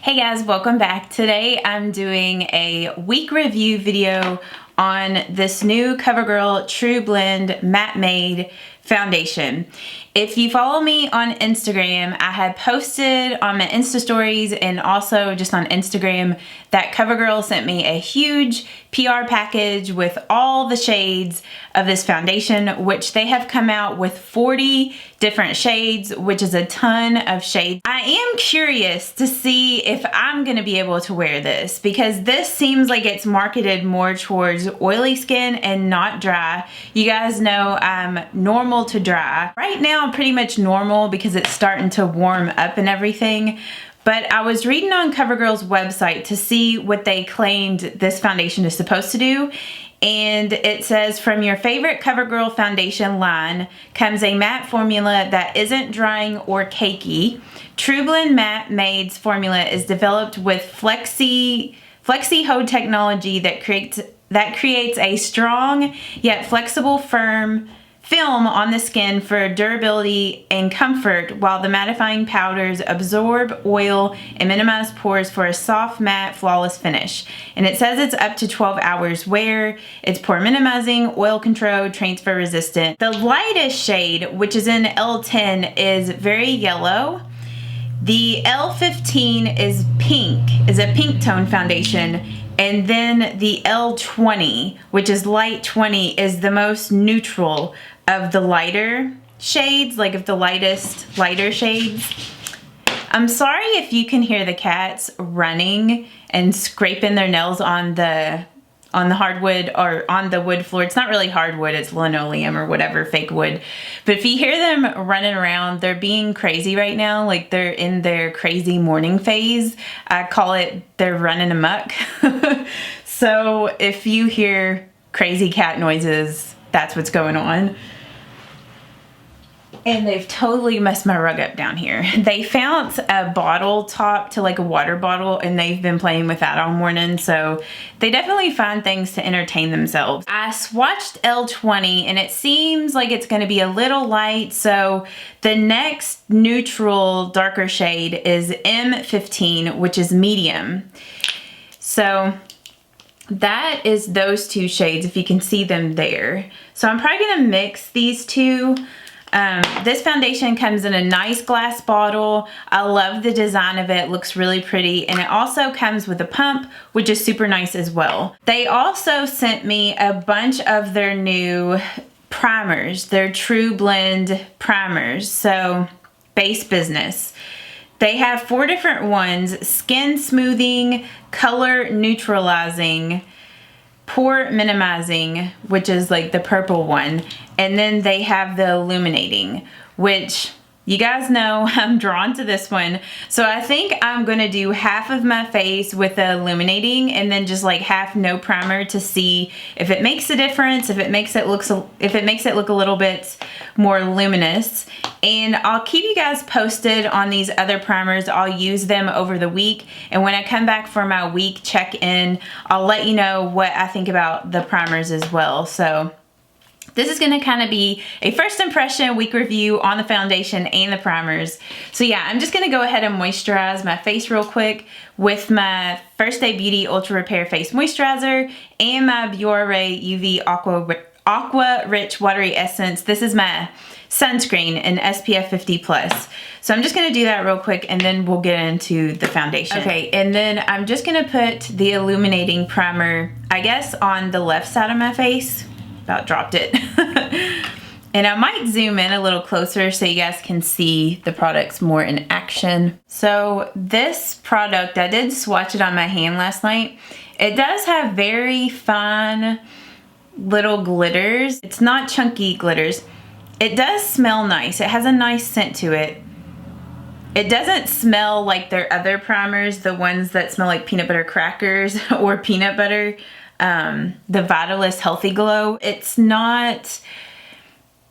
Hey guys, welcome back. Today I'm doing a week review video on this new CoverGirl TruBlend Matte Made foundation. If you follow me on Instagram, I had posted on my Insta stories and also just on Instagram that CoverGirl sent me a huge PR package with all the shades of this foundation, which they have come out with 40 different shades, which is a ton of shades. I am curious to see if I'm gonna be able to wear this because this seems like it's marketed more towards oily skin and not dry. You guys know I'm normal to dry. Right now I'm pretty much normal because it's starting to warm up and everything. But I was reading on CoverGirl's website to see what they claimed this foundation is supposed to do. And it says, from your favorite CoverGirl foundation line comes a matte formula that isn't drying or cakey. TruBlend Matte Made's formula is developed with Flexi Hold technology that creates a strong yet flexible firm film on the skin for durability and comfort, while the mattifying powders absorb oil and minimize pores for a soft, matte, flawless finish. And it says it's up to 12 hours wear. It's pore minimizing, oil control, transfer resistant. The lightest shade, which is in L10, is very yellow. The L15 is a pink tone foundation. And then the L20, which is light 20, is the most neutral of the lighter shades, like of the lighter shades. I'm sorry if you can hear the cats running and scraping their nails on the hardwood or on the wood floor. It's not really hardwood, it's linoleum or whatever, fake wood. But if you hear them running around, they're being crazy right now. Like they're in their crazy morning phase. I call it they're running amok. So if you hear crazy cat noises, that's what's going on. And they've totally messed my rug up down here. They found a bottle top to like a water bottle and they've been playing with that all morning. So they definitely find things to entertain themselves. I swatched L20 and it seems like it's gonna be a little light. So the next neutral darker shade is M15, which is medium. So that is those two shades, if you can see them there. So I'm probably gonna mix these two. This foundation comes in a nice glass bottle. I love the design of it. Looks really pretty. And it also comes with a pump, which is super nice as well. They also sent me a bunch of their new primers, their TruBlend primers. So base business. They have 4 different ones: skin smoothing, color neutralizing, pore minimizing, which is like the purple one, and then they have the illuminating, which you guys know I'm drawn to this one. So I think I'm gonna do half of my face with the illuminating and then just like half no primer to see if it makes a difference, if it makes it look a little bit more luminous. And I'll keep you guys posted on these other primers. I'll use them over the week, and when I come back for my week check-in, I'll let you know what I think about the primers as well. So this is gonna kind of be a first impression week review on the foundation and the primers. So yeah, I'm just gonna go ahead and moisturize my face real quick with my First Day Beauty Ultra Repair Face Moisturizer and my Biore UV Aqua Rich Watery Essence. This is my sunscreen in SPF 50+. So I'm just gonna do that real quick and then we'll get into the foundation. Okay, and then I'm just gonna put the illuminating primer, I guess, on the left side of my face. About dropped it. And I might zoom in a little closer so you guys can see the products more in action. So this product, I did swatch it on my hand last night. It does have very fine little glitters. It's not chunky glitters. It does smell nice. It has a nice scent to it. It doesn't smell like their other primers, the ones that smell like peanut butter crackers or peanut butter. The Vitalist Healthy Glow. It's not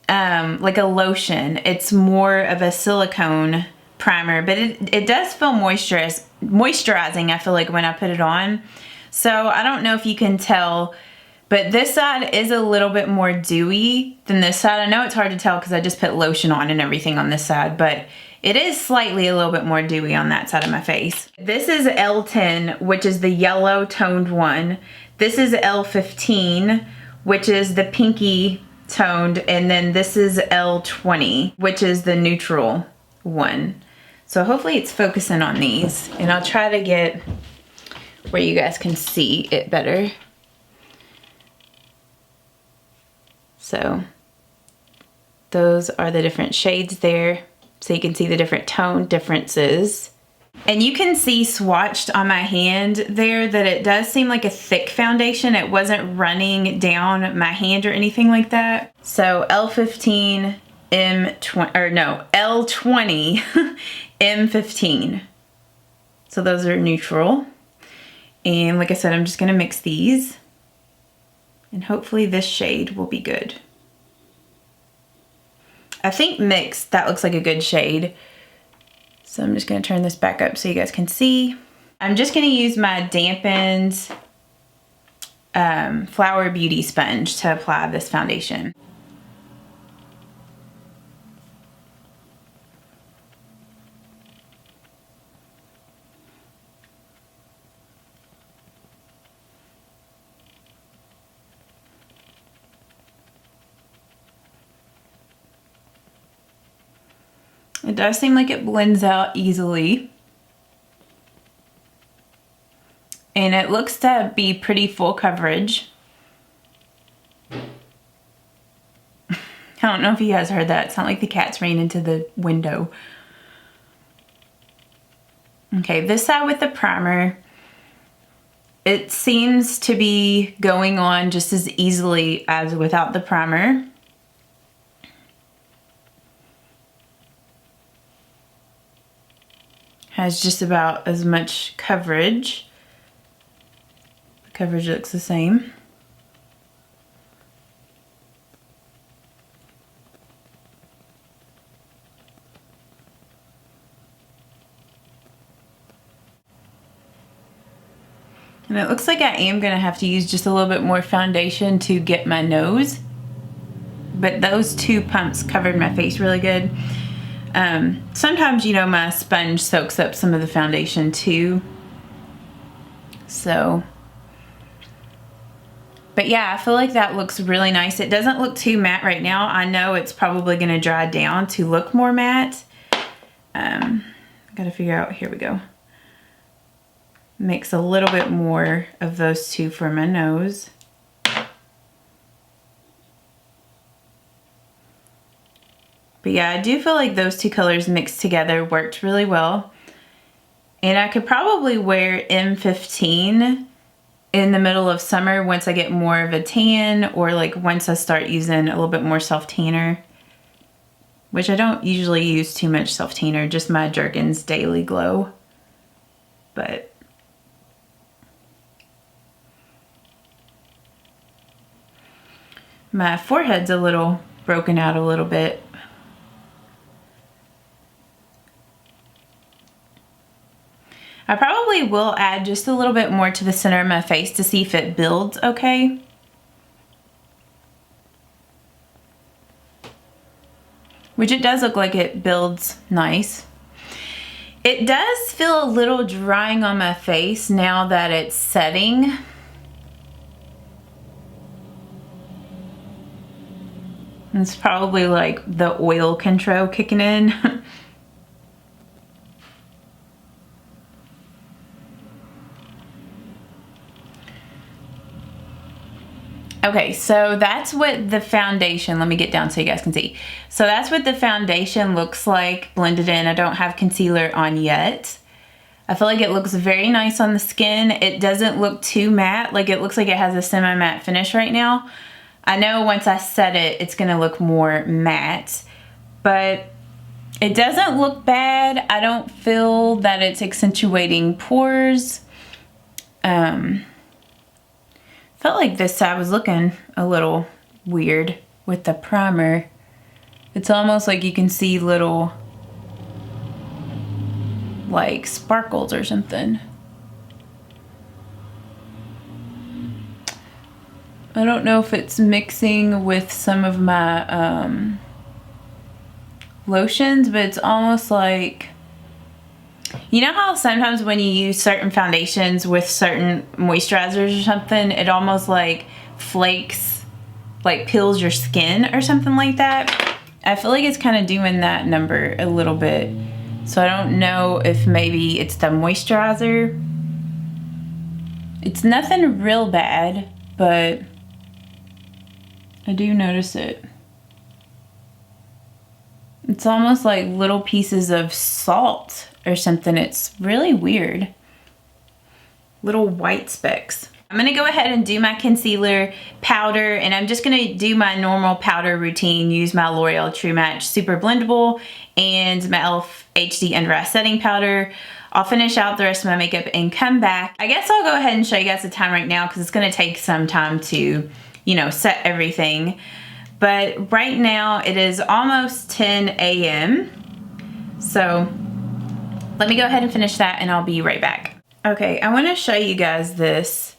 like a lotion. It's more of a silicone primer, but it does feel moisturizing, I feel like, when I put it on. So I don't know if you can tell, but this side is a little bit more dewy than this side. I know it's hard to tell because I just put lotion on and everything on this side, but it is slightly a little bit more dewy on that side of my face. This is L10, which is the yellow toned one. This is L15, which is the pinky toned, and then this is L20, which is the neutral one. So hopefully it's focusing on these, and I'll try to get where you guys can see it better. So those are the different shades there, so you can see the different tone differences. And you can see swatched on my hand there that it does seem like a thick foundation. It wasn't running down my hand or anything like that. So L15, M20, or no, L20, M15. So those are neutral. And like I said, I'm just gonna mix these. And hopefully this shade will be good. I think mixed, that looks like a good shade. So I'm just gonna turn this back up so you guys can see. I'm just gonna use my dampened Flower Beauty sponge to apply this foundation. It does seem like it blends out easily. And it looks to be pretty full coverage. I don't know if you guys heard that. It sounded like the cats ran into the window. Okay, this side with the primer, it seems to be going on just as easily as without the primer. Has just about as much coverage. The coverage looks the same. And it looks like I am gonna have to use just a little bit more foundation to get my nose. But those two pumps covered my face really good. Sometimes, you know, my sponge soaks up some of the foundation too. So, but yeah, I feel like that looks really nice. It doesn't look too matte right now. I know it's probably gonna dry down to look more matte. Gotta figure out, here we go. Mix a little bit more of those two for my nose. But yeah, I do feel like those two colors mixed together worked really well. And I could probably wear M15 in the middle of summer once I get more of a tan, or like once I start using a little bit more self-tanner, which I don't usually use too much self-tanner, just my Jergens Daily Glow. But my forehead's a little broken out a little bit. I probably will add just a little bit more to the center of my face to see if it builds okay. Which it does look like it builds nice. It does feel a little drying on my face now that it's setting. It's probably like the oil control kicking in. Okay, so that's what the foundation, let me get down so you guys can see. So that's what the foundation looks like blended in. I don't have concealer on yet. I feel like it looks very nice on the skin. It doesn't look too matte, like it looks like it has a semi-matte finish right now. I know once I set it, it's gonna look more matte, but it doesn't look bad. I don't feel that it's accentuating pores. Felt like this side was looking a little weird with the primer. It's almost like you can see little like sparkles or something. I don't know if it's mixing with some of my lotions, but it's almost like, you know how sometimes when you use certain foundations with certain moisturizers or something, it almost like flakes, like peels your skin or something like that? I feel like it's kind of doing that number a little bit. So I don't know if maybe it's the moisturizer. It's nothing real bad, but I do notice it. It's almost like little pieces of salt or something. It's really weird. Little white specks. I'm gonna go ahead and do my concealer powder, and I'm just gonna do my normal powder routine, use my L'Oreal True Match Super Blendable and my e.l.f. HD Under Eye Setting Powder. I'll finish out the rest of my makeup and come back. I guess I'll go ahead and show you guys the time right now because it's gonna take some time to, you know, set everything. But right now it is almost 10 a.m. So let me go ahead and finish that and I'll be right back. Okay, I wanna show you guys this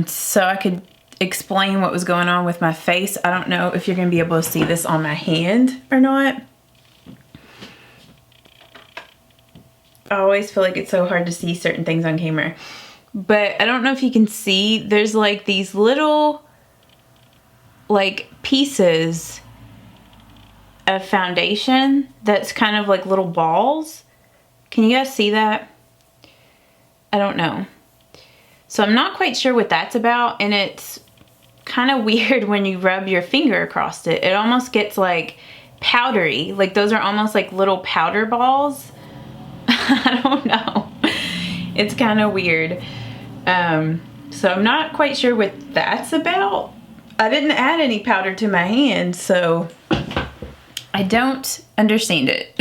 so I could explain what was going on with my face. I don't know if you're gonna be able to see this on my hand or not. I always feel like it's so hard to see certain things on camera. But I don't know if you can see, there's like these little like pieces of foundation that's kind of like little balls. Can you guys see that? I don't know. So I'm not quite sure what that's about, and it's kind of weird when you rub your finger across it. It almost gets like powdery. Like those are almost like little powder balls. I don't know. It's kind of weird. So I'm not quite sure what that's about. I didn't add any powder to my hand, so I don't understand it.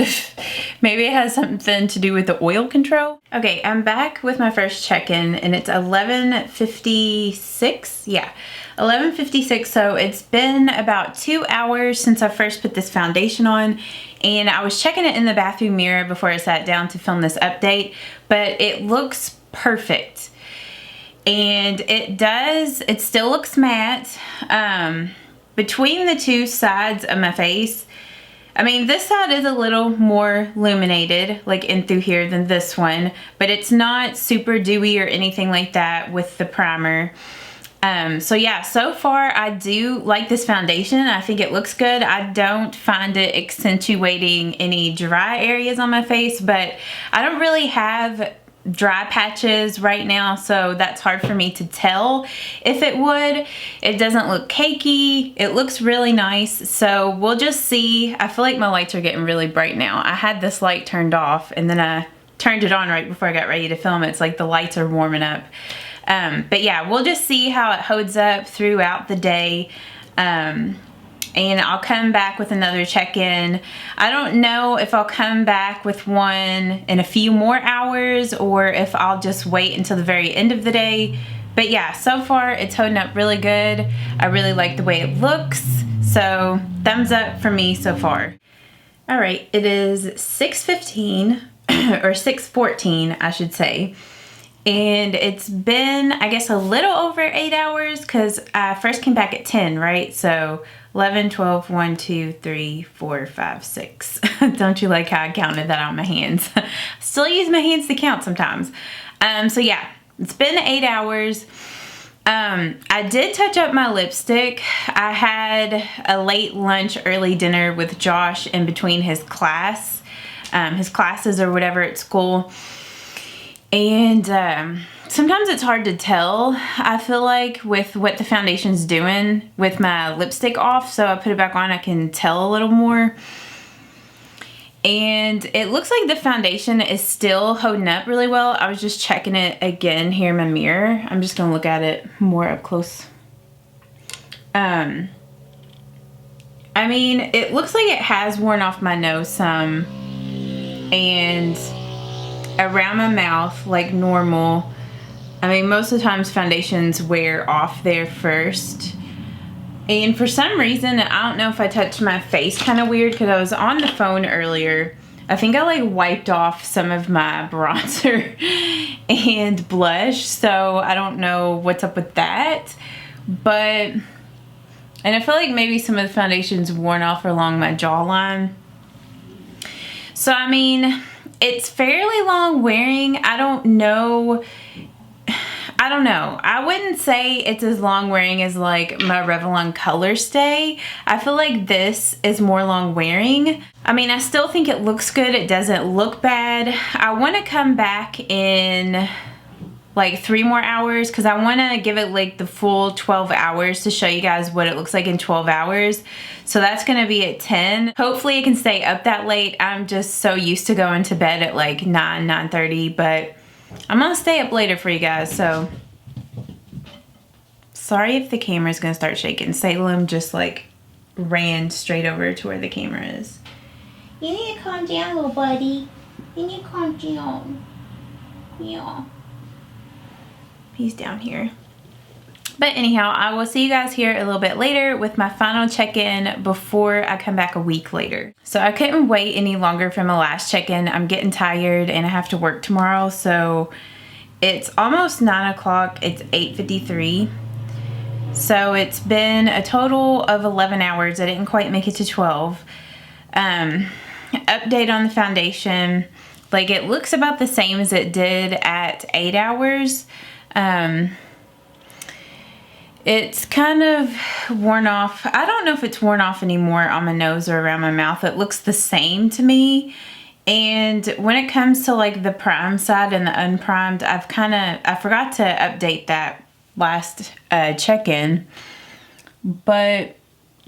Maybe it has something to do with the oil control. Okay, I'm back with my first check-in and it's 11:56. Yeah, 11:56. So it's been about 2 hours since I first put this foundation on, and I was checking it in the bathroom mirror before I sat down to film this update, but it looks perfect. And it still looks matte. Between the two sides of my face, I mean, this side is a little more illuminated, like in through here, than this one, but it's not super dewy or anything like that with the primer. So yeah, so far I do like this foundation. I think it looks good. I don't find it accentuating any dry areas on my face, but I don't really have dry patches right now, so that's hard for me to tell if it would. It doesn't look cakey. It looks really nice, so we'll just see. I feel like my lights are getting really bright now. I had this light turned off and then I turned it on right before I got ready to film it. It's like the lights are warming up. But yeah, we'll just see how it holds up throughout the day. And I'll come back with another check-in. I don't know if I'll come back with one in a few more hours or if I'll just wait until the very end of the day. But yeah, so far it's holding up really good. I really like the way it looks. So thumbs up for me so far. All right, it is 6:15 or 6:14, I should say. And it's been, I guess, a little over 8 hours because I first came back at 10, right? So 11, 12, 1, 2, 3, 4, 5, 6. Don't you like how I counted that on my hands? Still use my hands to count sometimes. So yeah, it's been 8 hours. I did touch up my lipstick. I had a late lunch, early dinner with Josh in between his classes or whatever at school. And sometimes it's hard to tell, I feel like, with what the foundation's doing with my lipstick off. So I put it back on, I can tell a little more. And it looks like the foundation is still holding up really well. I was just checking it again here in my mirror. I'm just gonna look at it more up close. I mean, it looks like it has worn off my nose some and around my mouth like normal. I mean, most of the times foundations wear off there first. And for some reason, I don't know if I touched my face kind of weird because I was on the phone earlier. I think I like wiped off some of my bronzer and blush. So I don't know what's up with that. But, and I feel like maybe some of the foundation's worn off along my jawline. So I mean, it's fairly long wearing. I don't know. I wouldn't say it's as long wearing as like my Revlon Color Stay. I feel like this is more long wearing. I mean, I still think it looks good. It doesn't look bad. I want to come back in like 3 more hours because I want to give it like the full 12 hours to show you guys what it looks like in 12 hours. So that's going to be at 10. Hopefully it can stay up that late. I'm just so used to going to bed at like 9:30, but I'm gonna stay up later for you guys. So sorry if the camera's gonna start shaking. Salem just like ran straight over to where the camera is. You need to calm down, little buddy. You need to calm down. Yeah. He's down here. But anyhow, I will see you guys here a little bit later with my final check-in before I come back a week later. So I couldn't wait any longer for my last check-in. I'm getting tired and I have to work tomorrow. So it's almost 9 o'clock. It's 8:53. So it's been a total of 11 hours. I didn't quite make it to 12. Update on the foundation. Like, it looks about the same as it did at 8 hours. It's kind of worn off. I don't know if it's worn off anymore on my nose or around my mouth. It looks the same to me. And when it comes to like the prime side and the unprimed, I forgot to update that last check-in. But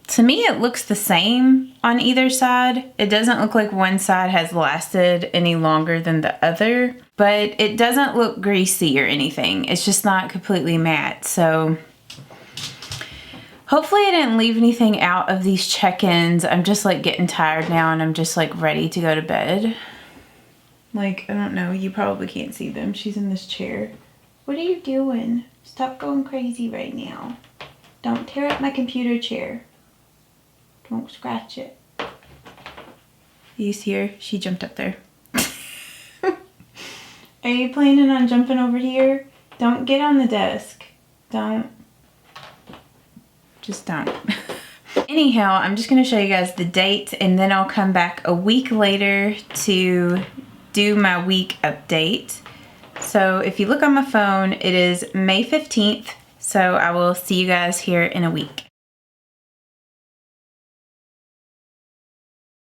to me, it looks the same on either side. It doesn't look like one side has lasted any longer than the other. But it doesn't look greasy or anything. It's just not completely matte. So hopefully I didn't leave anything out of these check-ins. I'm just like getting tired now and I'm just like ready to go to bed. Like, I don't know, you probably can't see them. She's in this chair. What are you doing? Stop going crazy right now. Don't tear up my computer chair. Don't scratch it. You see her? She jumped up there. Are you planning on jumping over here? Don't get on the desk. Don't. Just don't. Anyhow, I'm just going to show you guys the date and then I'll come back a week later to do my week update. So if you look on my phone, it is May 15th. So I will see you guys here in a week.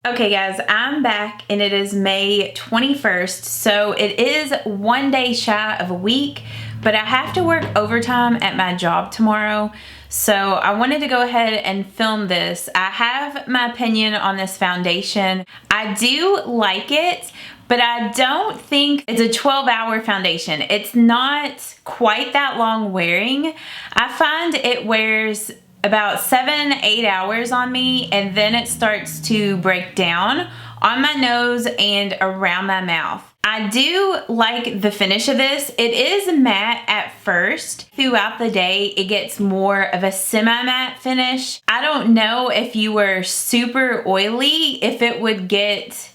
Okay guys, I'm back and it is May 21st. So it is 1 day shy of a week, but I have to work overtime at my job tomorrow. So I wanted to go ahead and film this. I have my opinion on this foundation. I do like it, but I don't think it's a 12-hour foundation. It's not quite that long wearing. I find it wears about 7-8 hours on me and then it starts to break down on my nose and around my mouth. I do like the finish of this. It is matte at first. Throughout the day, it gets more of a semi-matte finish. I don't know if you were super oily, if it would get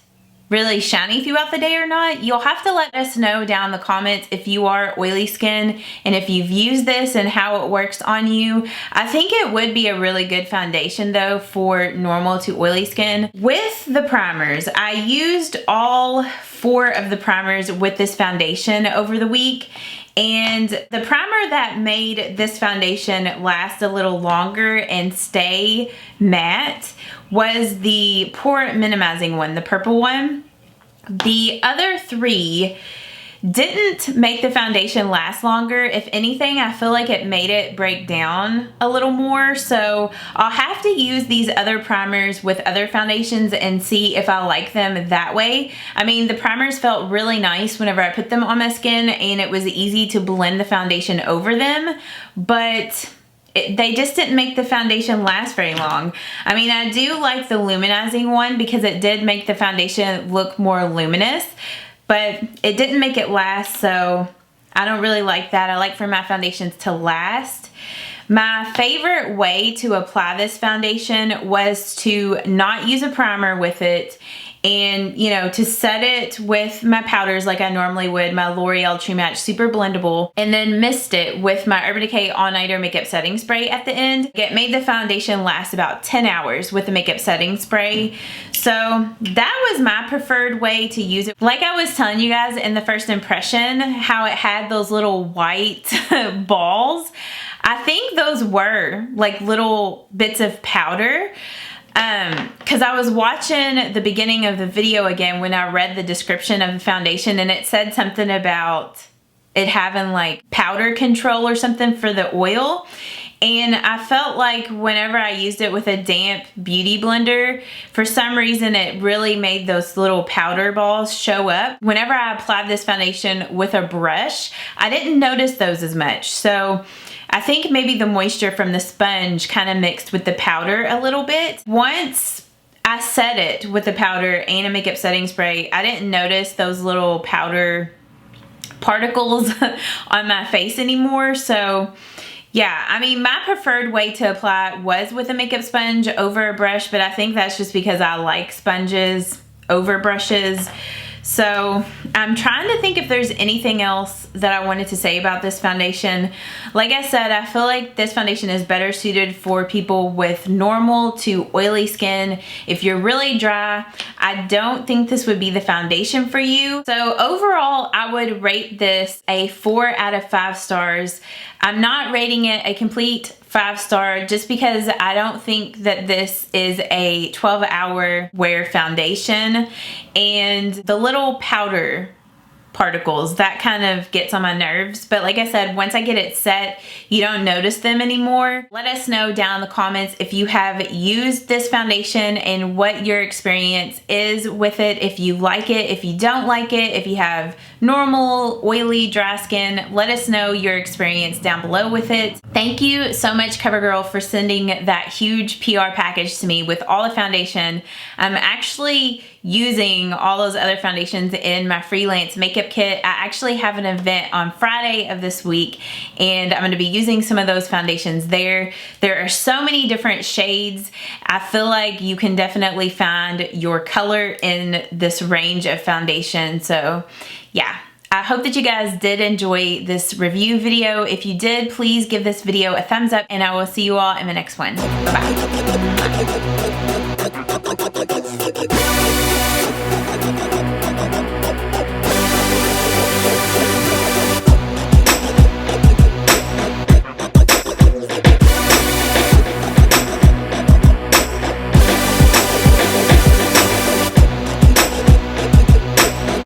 really shiny throughout the day or not. You'll have to let us know down in the comments if you are oily skin and if you've used this and how it works on you. I think it would be a really good foundation though for normal to oily skin. With the primers, I used all 4 of the primers with this foundation over the week. And the primer that made this foundation last a little longer and stay matte was the pore minimizing one, the purple one. The other 3 didn't make the foundation last longer. If anything, I feel like it made it break down a little more. So I'll have to use these other primers with other foundations and see if I like them that way. I mean, the primers felt really nice whenever I put them on my skin and it was easy to blend the foundation over them, but they just didn't make the foundation last very long. I mean, I do like the luminizing one because it did make the foundation look more luminous, but it didn't make it last, so I don't really like that. I like for my foundations to last. My favorite way to apply this foundation was to not use a primer with it and you know, to set it with my powders like I normally would, my L'Oreal True Match Super Blendable, and then mist it with my Urban Decay All Nighter Makeup Setting Spray at the end. It made the foundation last about 10 hours with the makeup setting spray. So that was my preferred way to use it. Like I was telling you guys in the first impression, how it had those little white balls. I think those were like little bits of powder. Because I was watching the beginning of the video again when I read the description of the foundation, and it said something about it having like powder control or something for the oil. And I felt like whenever I used it with a damp beauty blender, for some reason it really made those little powder balls show up. Whenever I applied this foundation with a brush, I didn't notice those as much. So I think maybe the moisture from the sponge kind of mixed with the powder a little bit. Once I set it with the powder and a makeup setting spray, I didn't notice those little powder particles on my face anymore. So yeah, I mean, my preferred way to apply was with a makeup sponge over a brush, but I think that's just because I like sponges over brushes. So I'm trying to think if there's anything else that I wanted to say about this foundation. Like I said, I feel like this foundation is better suited for people with normal to oily skin. If you're really dry, I don't think this would be the foundation for you. So overall, I would rate this a 4 out of 5 stars. I'm not rating it a complete 5-star just because I don't think that this is a 12-hour wear foundation, and the little powder particles, that kind of gets on my nerves. But like I said, once I get it set, you don't notice them anymore. Let us know down in the comments if you have used this foundation and what your experience is with it. If you like it, if you don't like it, if you have normal, oily, dry skin, let us know your experience down below with it. Thank you so much, CoverGirl, for sending that huge PR package to me with all the foundation. I'm actually using all those other foundations in my freelance makeup kit. I actually have an event on Friday of this week, and I'm going to be using some of those foundations there. There are so many different shades. I feel like you can definitely find your color in this range of foundation. So yeah, I hope that you guys did enjoy this review video. If you did, please give this video a thumbs up, and I will see you all in the next one. Bye-bye.